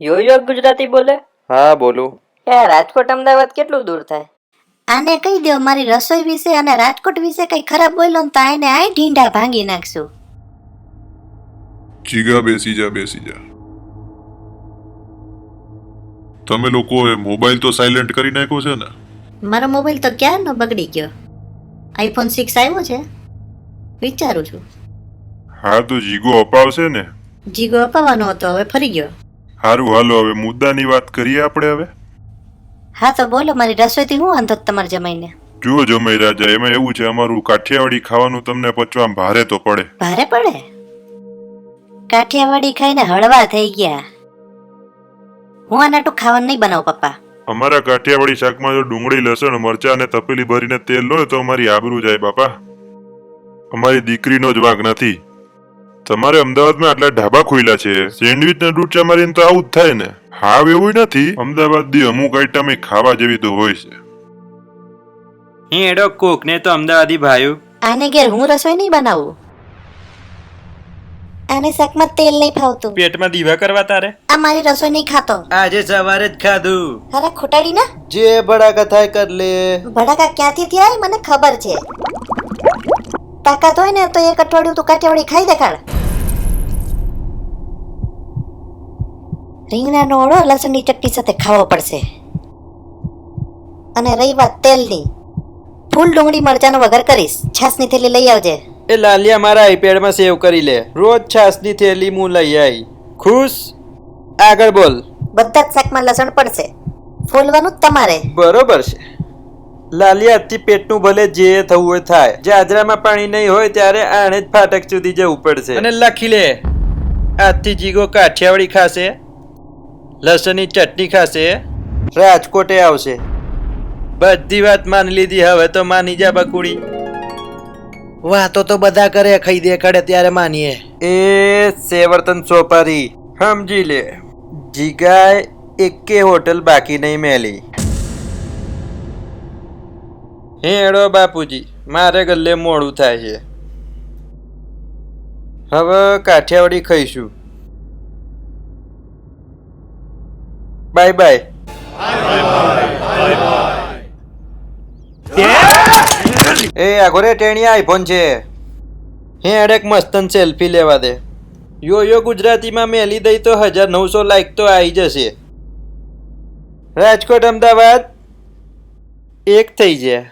Yoyo Gujarati બોલે? હા બોલું. રાજકોટ અમદાવાદ કેટલું દૂર થાય? આને કહી દો મારી રસોઈ વિશે અને રાજકોટ વિશે કઈ ખરાબ બોલ્યો ને તો આને આ ઢીંઢા ભાંગી નાખશું. જીગા બેસી જા. તમે લોકોએ મોબાઈલ તો સાયલેન્ટ કરી નાખ્યો છે ને? મારો મોબાઈલ તો ક્યારનો બગડી ગયો. આઈફોન 6 આવ્યો છે, વિચારું છું. હા તો જીગો અપાવશે ને? જીગો અપાવવાનો હતો, હવે ફરી ગયો. હારું હાલો હવે મુદ્દાની વાત કરીએ આપણે હવે. હા તો બોલો, મારી રસોઈથી હું વાંધો તમારે જમાઈને? જો જમાઈ રાજા, એમાં એવું છે અમારું કાઠિયાવાડી ખાવાનું તમને પચવામાં ભારે તો પડે. ભારે પડે? કાઠિયાવાડી ખાઈને હળવા થઈ ગયા. હું આનાટું ખાવાનું નહીં બનાવું પપ્પા. અમારા કાઠિયાવાડી શાકમાં જો ડુંગળી લસણ મરચાં અને તપેલી ભરીને તેલ લો તો અમારી આબરૂ જાય બાપા. અમારી દીકરીનો જ વાંક નથી. તમારે અમદાવાદમાં આટલા ઢાબા ખોલ્યા છે, સેન્ડવિચ ને ડૂચા મારીને તો આવું જ થાય ને. હાવ એવું નથી, અમદાવાદ દી અમુક આઈટમ ખાવા જેવી તો હોય છે. એડો કોક ને તો અમદાવાદી ભાઈઓ. આને ઘેર હું રસોઈ નહીં બનાવું. આને શાકમાં તેલ નહીં ફાવતું. પેટમાં દીવા કરવા તારે? આ મારી રસોઈ નહીં ખાતો. આજે સવારે જ ખાધું. અરે ખોટાડી ના. જે ભડાકા થાય કર લે. ભડાકા ક્યાંથી થયા મને ખબર છે. તાકાત હોય ને તો એક અઠવાડિયું તું કાઠિયાવાડી ખાઈ દેખાડ. રીંગણાનો ઓળો લસણની ચટણી સાથે ખાવો પડશે. અને રહી વાત તેલની, ફૂલ ડુંગળી મરચાંનો વઘાર કરીશ. છાસની થેલી લઈ આવજે. એ લાલિયા મારા આઈપેડમાં સેવ કરી લે. રોજ છાસની થેલી હું લઈ આવી. ખુશ? આગળ બોલ. બધા જ શાકમાં લસણ પડશે. ફોલવાનું જ તમારે. બરોબર છે. લાલિયા આજથી પેટનું ભલે જે થવું હોય થાય. જાજરામાં પાણી નહીં હોય ત્યારે આણે જ ફાટક સુધી જવું પડશે. અને લખી લે, આજથી જીગો કાઠિયાવાડી ખાશે, લસણની ચટણી ખાશે, રાજકોટે આવશે. બધી વાત માની લીધી, હવે તો માની જા બકુડી. વાતો તો બધા કરે, ખાઈ દેખાડે ત્યારે માનીએ. એ સેવર્તન સોપારી સમજી લે, જીગાય એકે હોટલ બાકી નહીં મેલી. હેડો બાપુજી, મારે ગલ્લે મોડું થાય છે. હવે કાઠિયાવાડી ખાઈશું. Bye bye. એ આગોરે ટેણી આઈફોન છે. હેડેક મસ્તન સેલ્ફી લેવા દે. યોયો ગુજરાતીમાં મેલી દઈ તો 1900 લાઈક તો આવી જશે. રાજકોટ અમદાવાદ એક થઈ જાય.